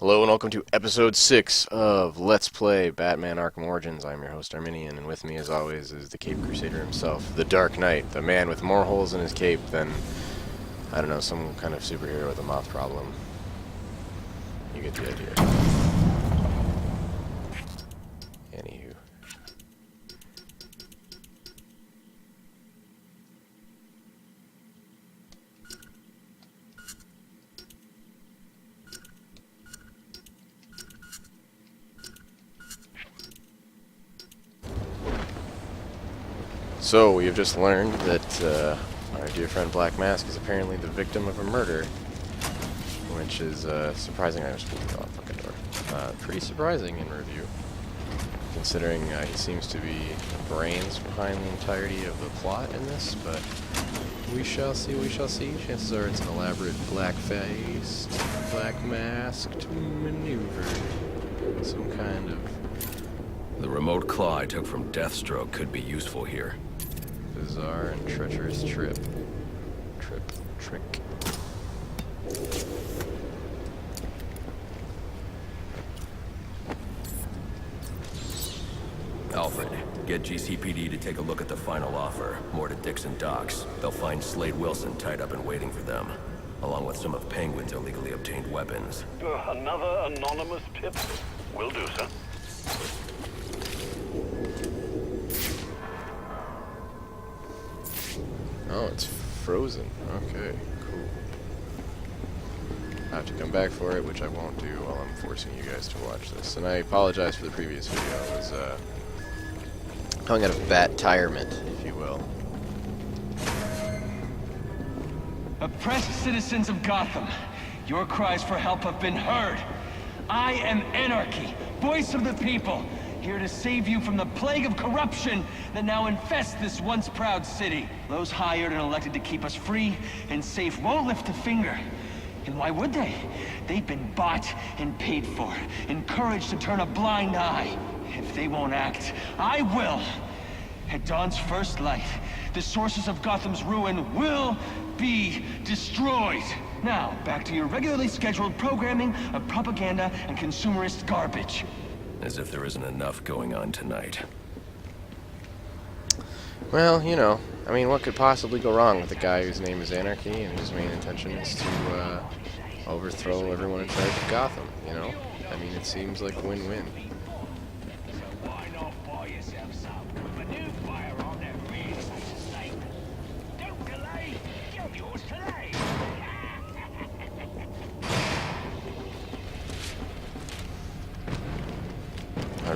Hello and welcome to episode 6 of Let's Play Batman Arkham Origins. I'm your host Arminian, and with me as always is the Cape Crusader himself, the Dark Knight, the man with more holes in his cape than, I don't know, some kind of superhero with a moth problem. You get the idea. Anywho. So, we have just learned that our dear friend Black Mask is apparently the victim of a murder, which is surprising. I was speaking the wrong fucking door. Pretty surprising in review, considering he seems to be the brains behind the entirety of the plot in this, but we shall see, we shall see. Chances are it's an elaborate black-faced, black-masked maneuver. Some kind of... The remote claw I took from Deathstroke could be useful here. bizarre and treacherous trick. Alfred, get GCPD to take a look at the final offer, more to Dixon Docks. They'll find Slade Wilson tied up and waiting for them, along with some of Penguin's illegally obtained weapons. Another anonymous tip? Will do, sir. Oh, it's frozen. Okay, cool. I have to come back for it, which I won't do while I'm forcing you guys to watch this. And I apologize for the previous video. I was coming out of bat-tirement, if you will. Oppressed citizens of Gotham, your cries for help have been heard. I am Anarchy, voice of the people, here to save you from the plague of corruption that now infests this once proud city. Those hired and elected to keep us free and safe won't lift a finger. And why would they? They've been bought and paid for, encouraged to turn a blind eye. If they won't act, I will. At dawn's first light, the sources of Gotham's ruin will be destroyed. Now, back to your regularly scheduled programming of propaganda and consumerist garbage. As if there isn't enough going on tonight. Well, you know, I mean, what could possibly go wrong with a guy whose name is Anarchy and whose main intention is to overthrow everyone in charge of Gotham, you know? I mean, it seems like win-win. I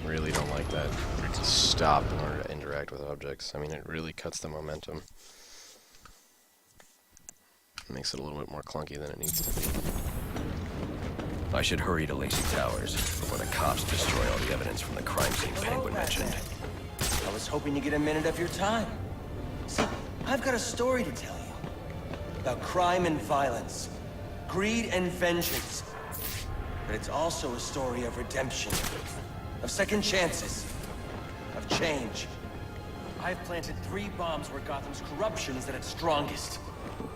really don't like that stop in order to interact with objects. I mean, it really cuts the momentum. It makes it a little bit more clunky than it needs to be. I should hurry to Lacey Towers before the cops destroy all the evidence from the crime scene Penguin mentioned. I was hoping to get a minute of your time. See, I've got a story to tell you. About crime and violence. Greed and vengeance. But it's also a story of redemption. Of second chances. Of change. I've planted 3 bombs where Gotham's corruption is at its strongest.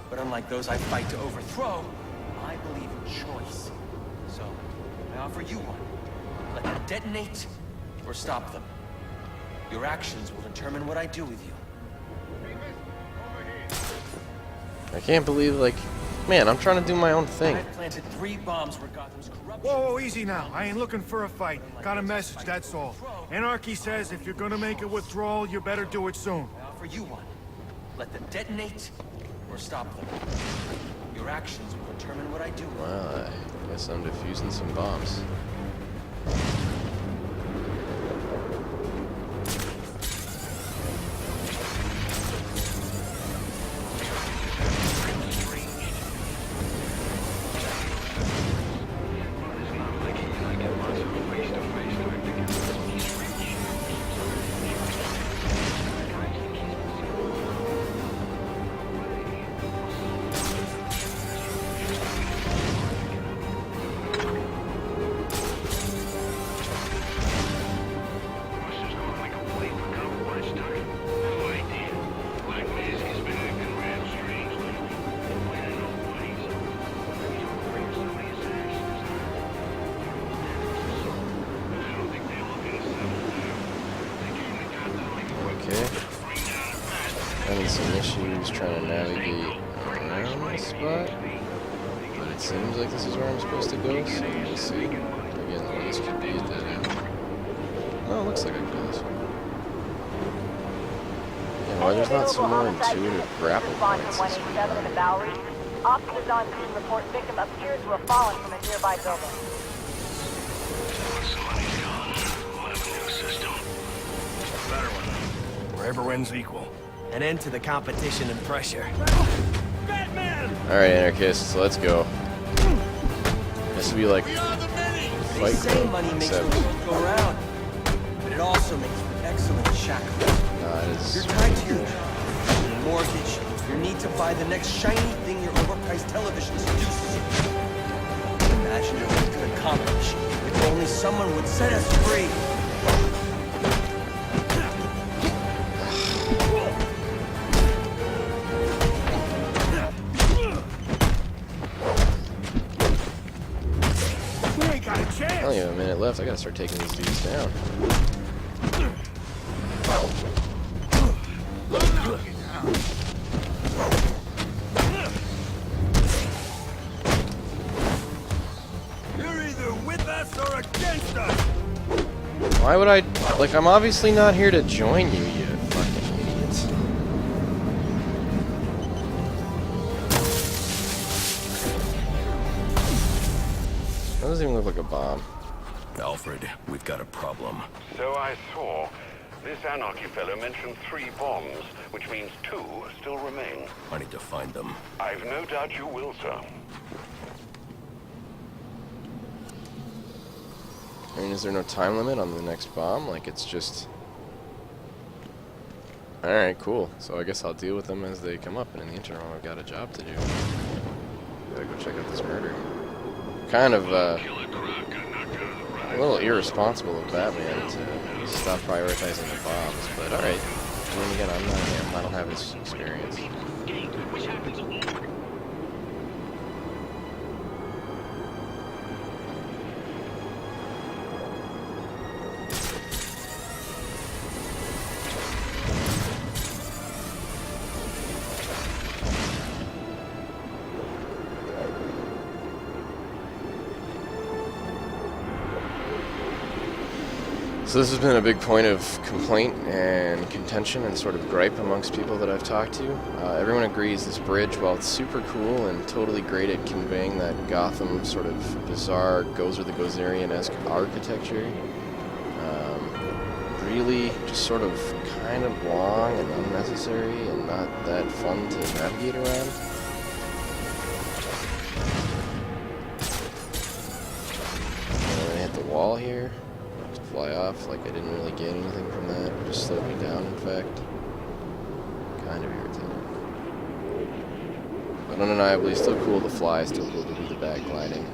But unlike those I fight to overthrow, I believe in choice. So, I offer you one. Let them detonate, or stop them. Your actions will determine what I do with you. I can't believe, like, man, I'm trying to do my own thing. I've planted 3 bombs where Gotham's corruption... Whoa, easy now. I ain't looking for a fight. Got a message, that's all. Anarchy says if you're gonna make a withdrawal, you better do it soon. I offer you one. Let them detonate, or stop them. Your actions will determine what I do. Well, I guess I'm defusing some bombs. some issues trying to navigate around this spot, but it seems like this is where I'm supposed to go, so we'll see. Again, this could be a dead end. Oh, it looks like I can do this one. Yeah, why there's not some more intuitive grapple points this way. Officers on scene report victim appears to have fallen from a nearby building. Somebody's gone. We'll have a new system. Better one. Wherever wins equal. An end to the competition and pressure. Alright, anarchists, let's go. This would be like They Fight say Club, money makes the except world go round, but it also makes for excellent shackles. it You're is tied to your job, your mortgage, your need to buy the next shiny thing your overpriced television seduces you. Imagine what we could accomplish if only someone would set us free. We ain't got a I chance. only have a minute left. I gotta start taking these dudes down. You're either with us or against us. Why would I? Like, I'm obviously not here to join you, you fucking idiots. That doesn't even look like a bomb. Alfred, we've got a problem. So I saw. This Anarchy fellow mentioned 3 bombs, which means 2 still remain. I need to find them. I've no doubt you will, sir. I mean, is there no time limit on the next bomb? Like, it's just... Alright, cool. So I guess I'll deal with them as they come up, and in the interim, I've got a job to do. Gotta go check out this murder. Kind of, a little irresponsible of Batman to stop prioritizing the bombs, but alright. I mean, again, I'm not him. I don't have his experience. So this has been a big point of complaint and contention and sort of gripe amongst people that I've talked to. Everyone agrees this bridge, while it's super cool and totally great at conveying that Gotham sort of bizarre Gozer the Gozerian-esque architecture, really just sort of kind of long and unnecessary and not that fun to navigate around. And I hit the wall here. Fly off, like I didn't really gain anything from that. It just slowed me down, in fact. Kind of irritating. But undeniably, still cool to fly, still cool to do the back gliding.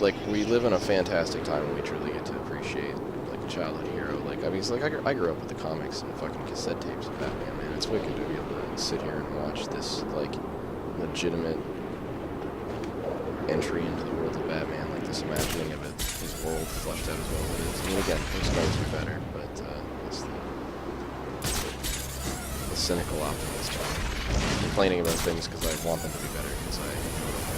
Like, we live in a fantastic time when we truly get to appreciate, like, a childhood hero. Like, I mean, it's like, I grew up with the comics and fucking cassette tapes of Batman, man. It's wicked to be able to sit here and watch this, like, legitimate entry into the world of Batman, like this imagining of it, his world fleshed out as well as it is. I mean, again, things can always be better, but it's the cynical optimist. I'm complaining about things because I want them to be better, because I know that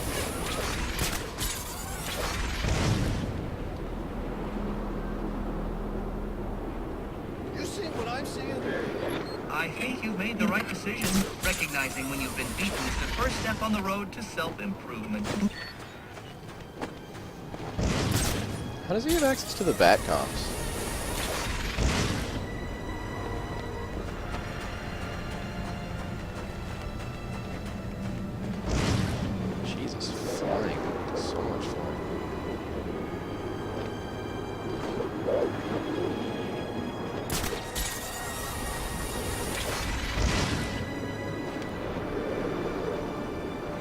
You see what I'm seeing? I think you've made the right decision. Recognizing when you've been beaten is the first step on the road to self-improvement. How does he have access to the bat comps? Jesus, flying. So much flying.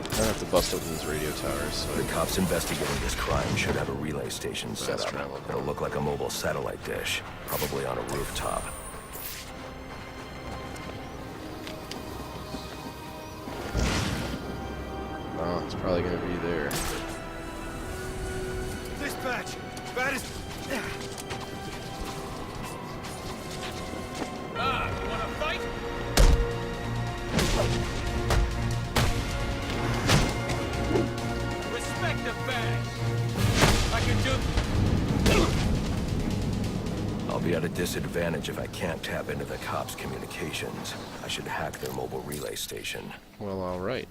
I have to bust open these radio towers, so The cops investigating this crime should have a relay station set Fast up. travel. It'll look like a mobile satellite dish, probably on a rooftop. oh, it's probably gonna be there. Dispatch. Bat is. fight? Respect the badge. I can do... I'll be at a disadvantage if I can't tap into the cops' communications. I should hack their mobile relay station. Well, alright.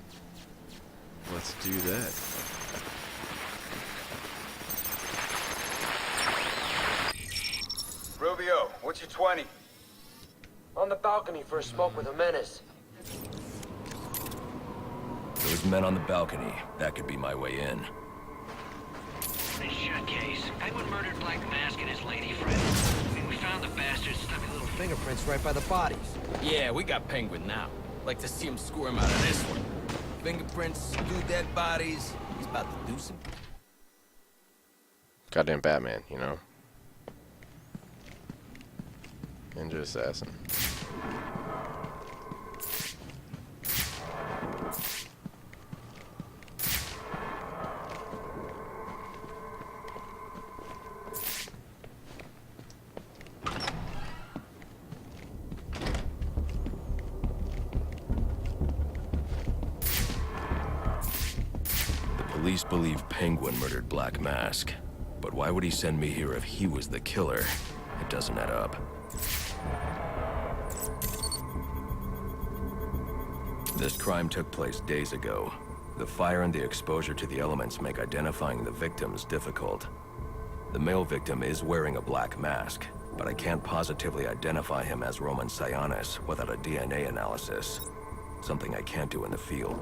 Let's do that. Rubio, what's your 20? On the balcony for a smoke with a menace. Those men on the balcony, that could be my way in. Nice shot, Case. Penguin murdered Black Mask and his lady friend. We found the bastard's stubby little fingerprints right by the bodies. Yeah, we got Penguin now. Like to see him squirm out of this one. Fingerprints, 2 dead bodies. He's about to do some... Goddamn Batman, you know? Ninja assassin. Police believe Penguin murdered Black Mask. But why would he send me here if he was the killer? It doesn't add up. This crime took place days ago. The fire and the exposure to the elements make identifying the victims difficult. The male victim is wearing a black mask, but I can't positively identify him as Roman Sionis without a DNA analysis. Something I can't do in the field.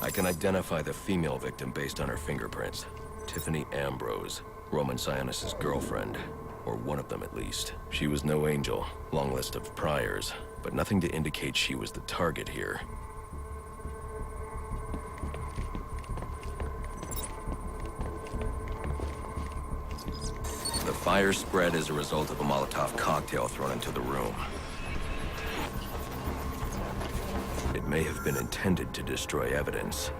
I can identify the female victim based on her fingerprints. Tiffany Ambrose, Roman Sionis' girlfriend, or one of them at least. She was no angel, long list of priors, but nothing to indicate she was the target here. The fire spread as a result of a Molotov cocktail thrown into the room. It may have been intended to destroy evidence.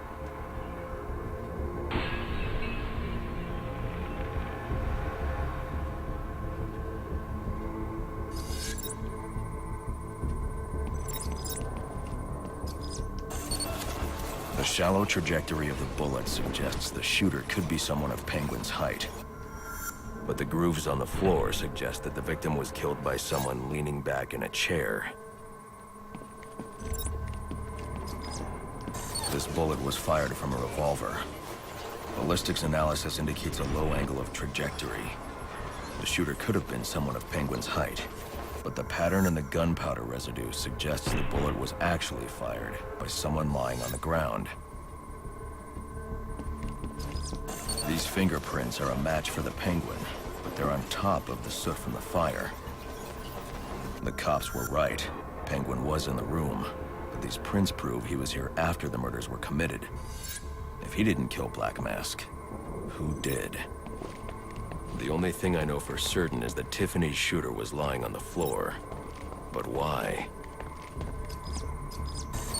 The shallow trajectory of the bullet suggests the shooter could be someone of Penguin's height. But the grooves on the floor suggest that the victim was killed by someone leaning back in a chair. This bullet was fired from a revolver. Ballistics analysis indicates a low angle of trajectory. The shooter could have been someone of Penguin's height, but the pattern in the gunpowder residue suggests the bullet was actually fired by someone lying on the ground. These fingerprints are a match for the Penguin, but they're on top of the soot from the fire. The cops were right. Penguin was in the room. These prints prove he was here after the murders were committed. If he didn't kill Black Mask, who did? The only thing I know for certain is that Tiffany's shooter was lying on the floor. But why?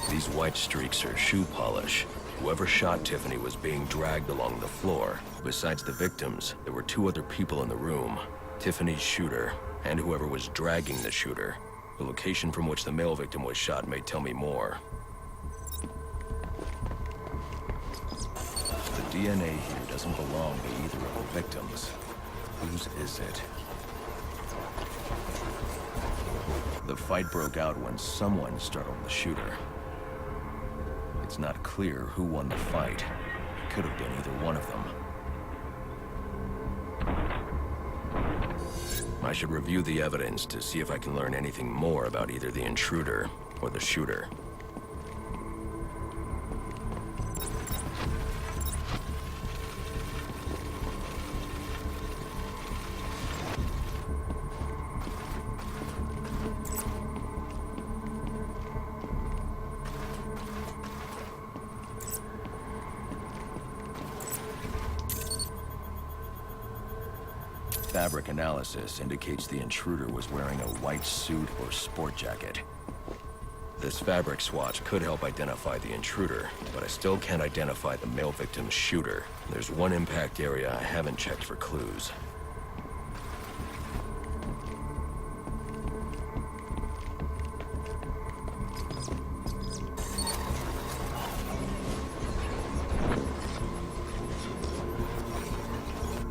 These white streaks are shoe polish. Whoever shot Tiffany was being dragged along the floor. Besides the victims, there were 2 other people in the room. Tiffany's shooter, and whoever was dragging the shooter. The location from which the male victim was shot may tell me more. The DNA here doesn't belong to either of the victims. Whose is it? The fight broke out when someone startled the shooter. It's not clear who won the fight. It could have been either one of them. I should review the evidence to see if I can learn anything more about either the intruder or the shooter. Fabric analysis indicates the intruder was wearing a white suit or sport jacket. This fabric swatch could help identify the intruder, but I still can't identify the male victim's shooter. There's one impact area I haven't checked for clues.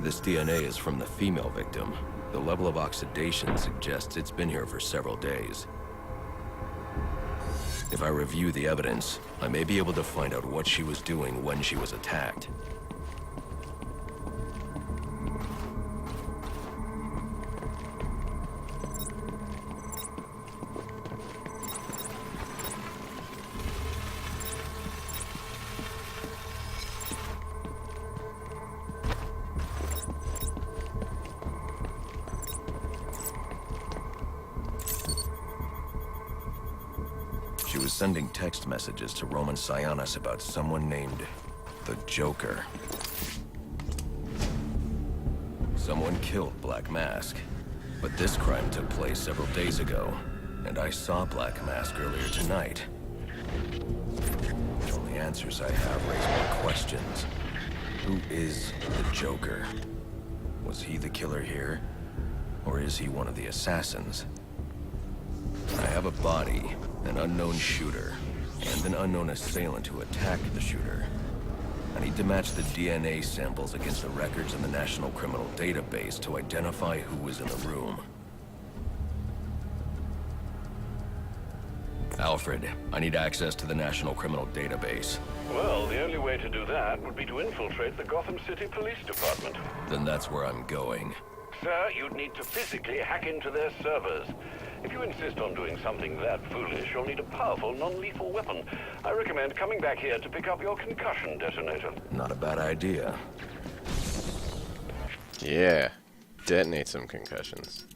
This DNA is from the female victim. The level of oxidation suggests it's been here for several days. If I review the evidence, I may be able to find out what she was doing when she was attacked. She was sending text messages to Roman Sionis about someone named the Joker. Someone killed Black Mask, but this crime took place several days ago, and I saw Black Mask earlier tonight. The only answers I have raise more questions. Who is the Joker? Was he the killer here? Or is he one of the assassins? I have a body, an unknown shooter, and an unknown assailant who attacked the shooter. I need to match the DNA samples against the records in the National Criminal Database to identify who was in the room. Alfred, I need access to the National Criminal Database. Well, the only way to do that would be to infiltrate the Gotham City Police Department. Then that's where I'm going. Sir, you'd need to physically hack into their servers. If you insist on doing something that foolish, you'll need a powerful, non-lethal weapon. I recommend coming back here to pick up your concussion detonator. Not a bad idea. Yeah. Detonate some concussions.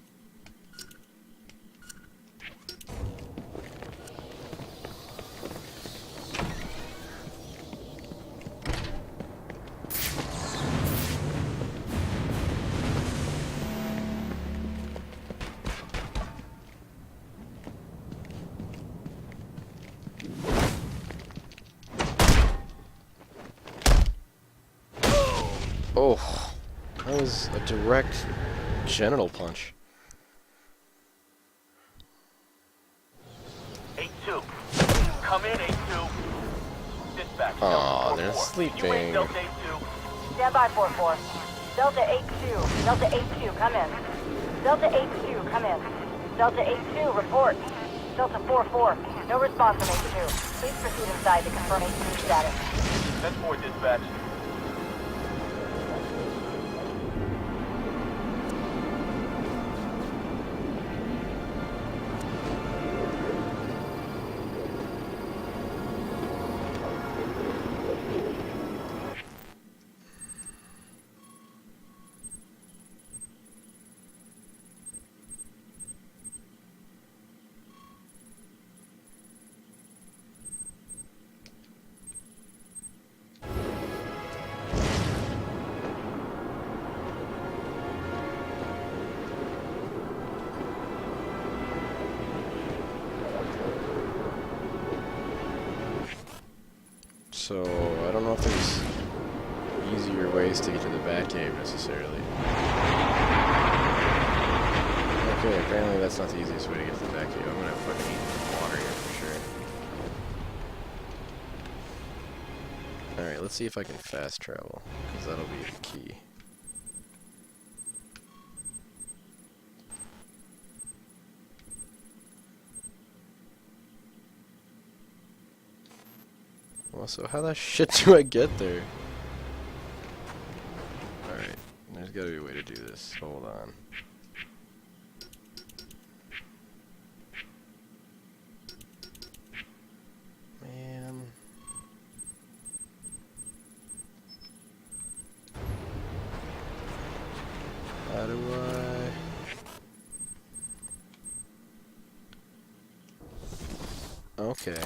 Oh, that was a direct genital punch. 8-2. Come in, 8-2. Dispatch. Aw, they're Delta 4-4. sleeping. You wait, Delta 8-2. Stand by, 4-4. Delta 8-2. Delta 8-2, come in. Delta 8-2, come in. Delta 8-2, report. Delta 4-4, no response from 8-2. Please proceed inside to confirm 8-2 status. 10-4, dispatch. So, I don't know if there's easier ways to get to the Batcave necessarily. Okay, apparently that's not the easiest way to get to the Batcave. I'm gonna fucking eat some water here for sure. Alright, let's see if I can fast travel, because that'll be the key. Well, so how the shit do I get there? Alright, there's gotta be a way to do this. Hold on. Man. How do I... Okay.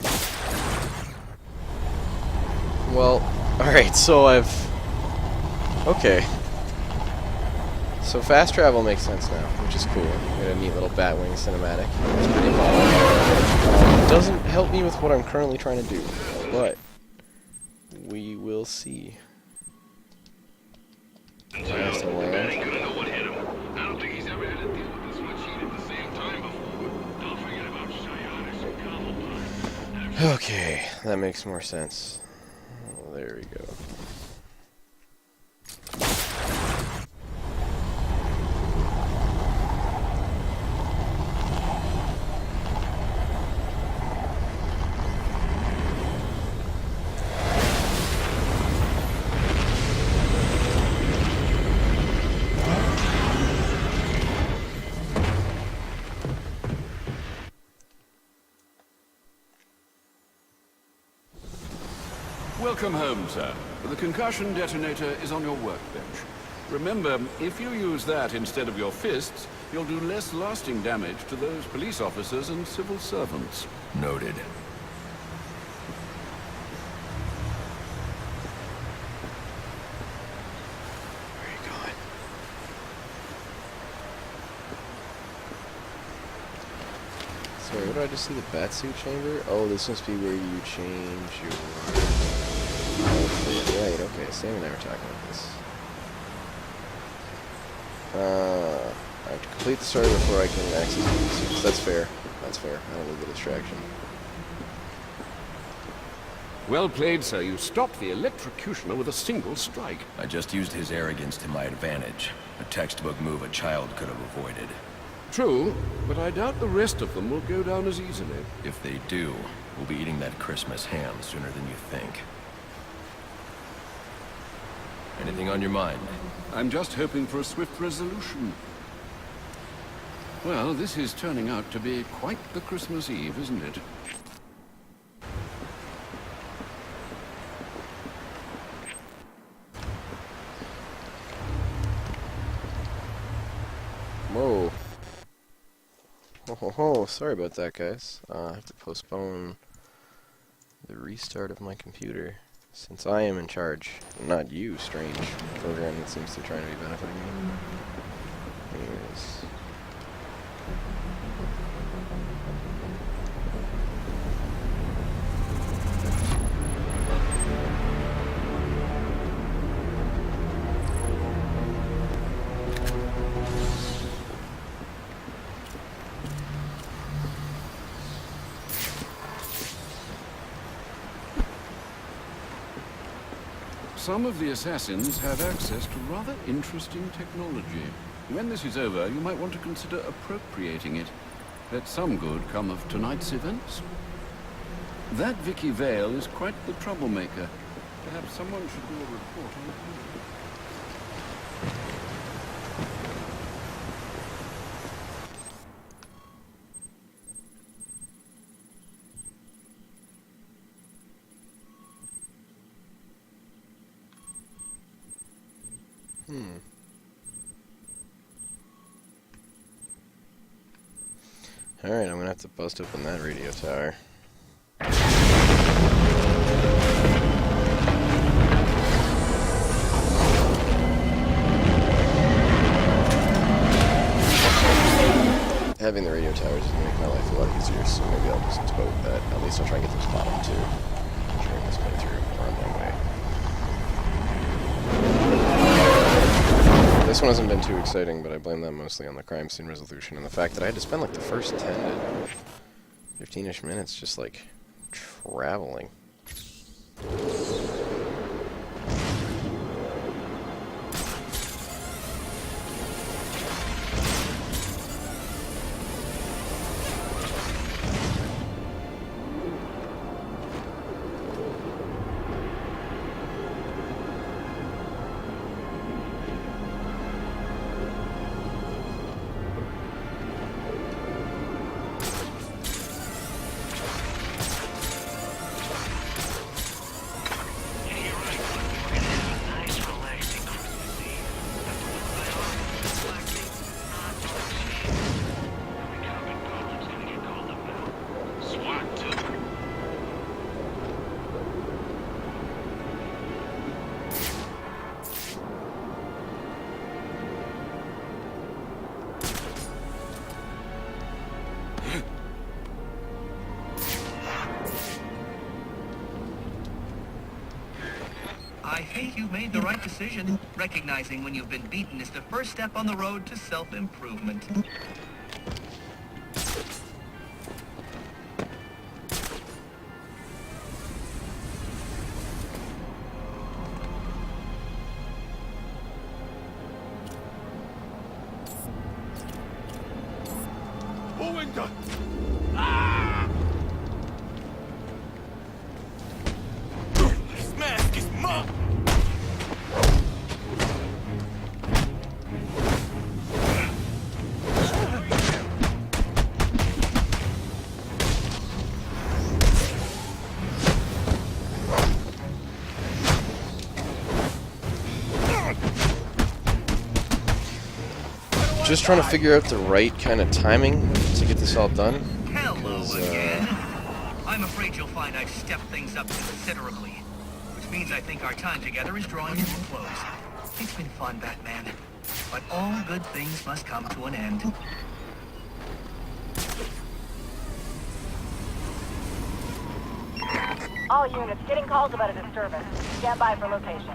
Well, alright, so I've... Okay. So So fast travel makes sense now, which is cool. We got a neat little Batwing cinematic. It's pretty baller. Doesn't help me with what I'm currently trying to do, but we will see. I know what hit him. I don't think he's ever had to deal with this much heat at the same time before. Don't forget about psionics and Cobblepot. Okay, that makes more sense. Oh, there we go. Welcome home, sir. The concussion detonator is on your workbench. Remember, if you use that instead of your fists, you'll do less lasting damage to those police officers and civil servants. Noted. Where are you going? Sorry, what did I just see? The Batsuit chamber? Oh, this must be where you change your... Right, okay, Sam and I were talking about this. I have to complete the story before I can access the suits. That's fair. That's fair. I don't need the distraction. Well played, sir. You stopped the electrocutioner with a single strike. I just used his arrogance to my advantage. A textbook move a child could have avoided. True, but I doubt the rest of them will go down as easily. If they do, we'll be eating that Christmas ham sooner than you think. Anything on your mind? I'm just hoping for a swift resolution. Well, this is turning out to be quite the Christmas Eve, isn't it? Whoa. Oh, sorry about that, guys. I have to postpone the restart of my computer. Since I am in charge, not you, strange program that seems to try to be benefiting me. Anyways. Some of the assassins have access to rather interesting technology. When this is over, you might want to consider appropriating it. Let some good come of tonight's events. That Vicky Vale is quite the troublemaker. Perhaps someone should do a report on her. Alright, I'm gonna have to bust open that radio tower. Having the radio towers is gonna make my life a lot easier, so maybe I'll just devote that. At least I'll try and get those bottom two during this playthrough or on my way. This one hasn't been too exciting, but I blame that mostly on the crime scene resolution and the fact that I had to spend like the first 10 to 15-ish minutes just like traveling. think you've made the right decision. Recognizing when you've been beaten is the first step on the road to self-improvement. Just trying to figure out the right kind of timing to get this all done. Hello again. I'm afraid you'll find I've stepped things up considerably, which means I think our time together is drawing to a close. It's been fun, Batman, but all good things must come to an end. All units getting calls about a disturbance. Stand by for location.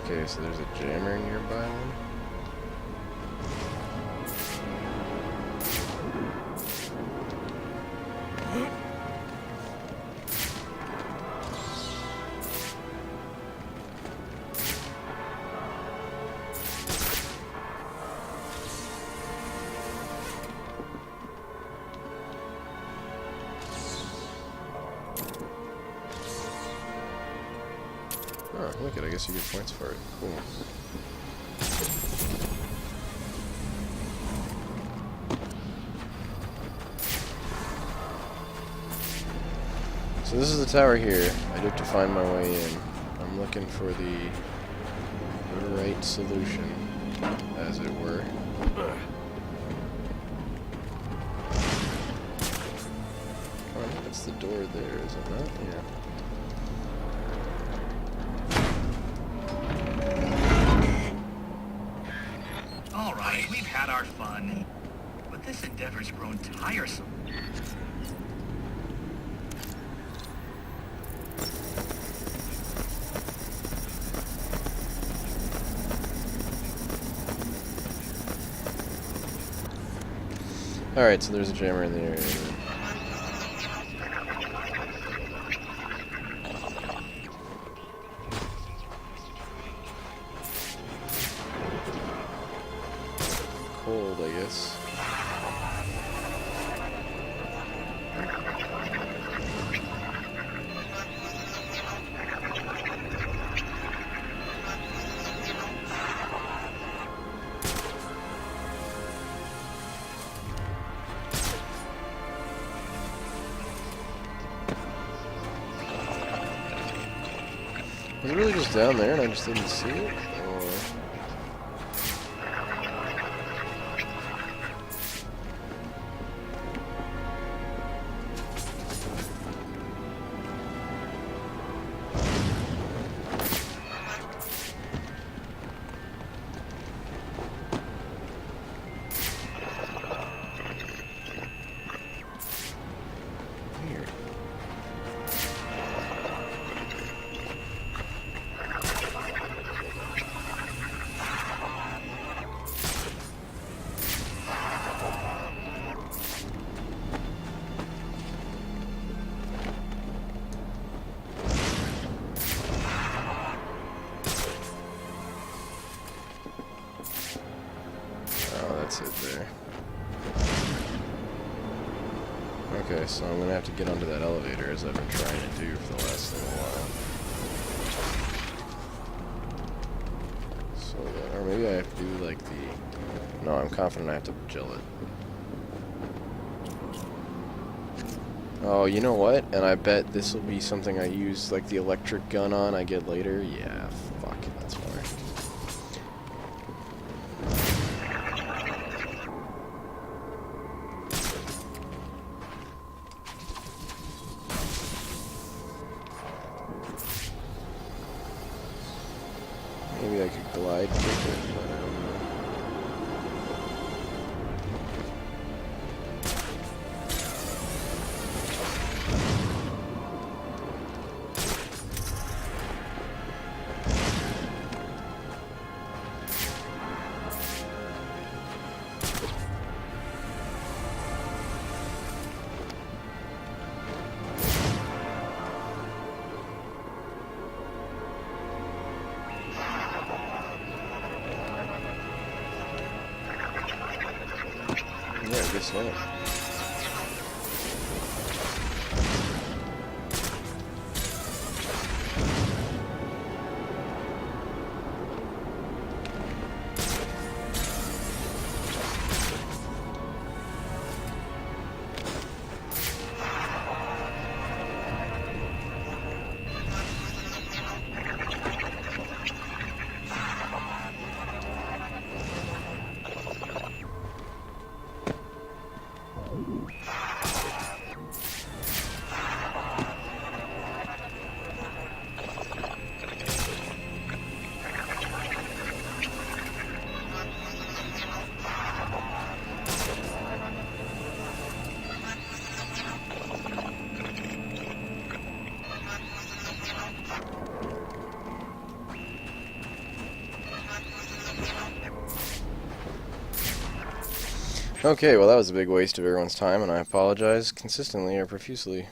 Okay, so there's a jammer nearby then? Oh, look it, I guess you get points for it. Cool. So this is the tower here. I do have to find my way in. I'm looking for the right solution, as it were. Oh, I think it's the door there, is it not? Yeah. We've had our fun, but this endeavor's grown tiresome. Alright, so there's a jammer in the area. Cold, I guess. Was it really just down there and I just didn't see it? Or... Weird. Oh, that's it there. Okay, so I'm gonna have to get onto that elevator as I've been trying to do for the last little while. So, or maybe I have to do like the... No, I'm confident I have to gel it. Oh, you know what? And I bet this will be something I use like the electric gun on I get later. Yeah, fuck, that's why. Maybe I could glide kick it, but I don't know. him. Okay, well that was a big waste of everyone's time, and I apologize consistently or profusely.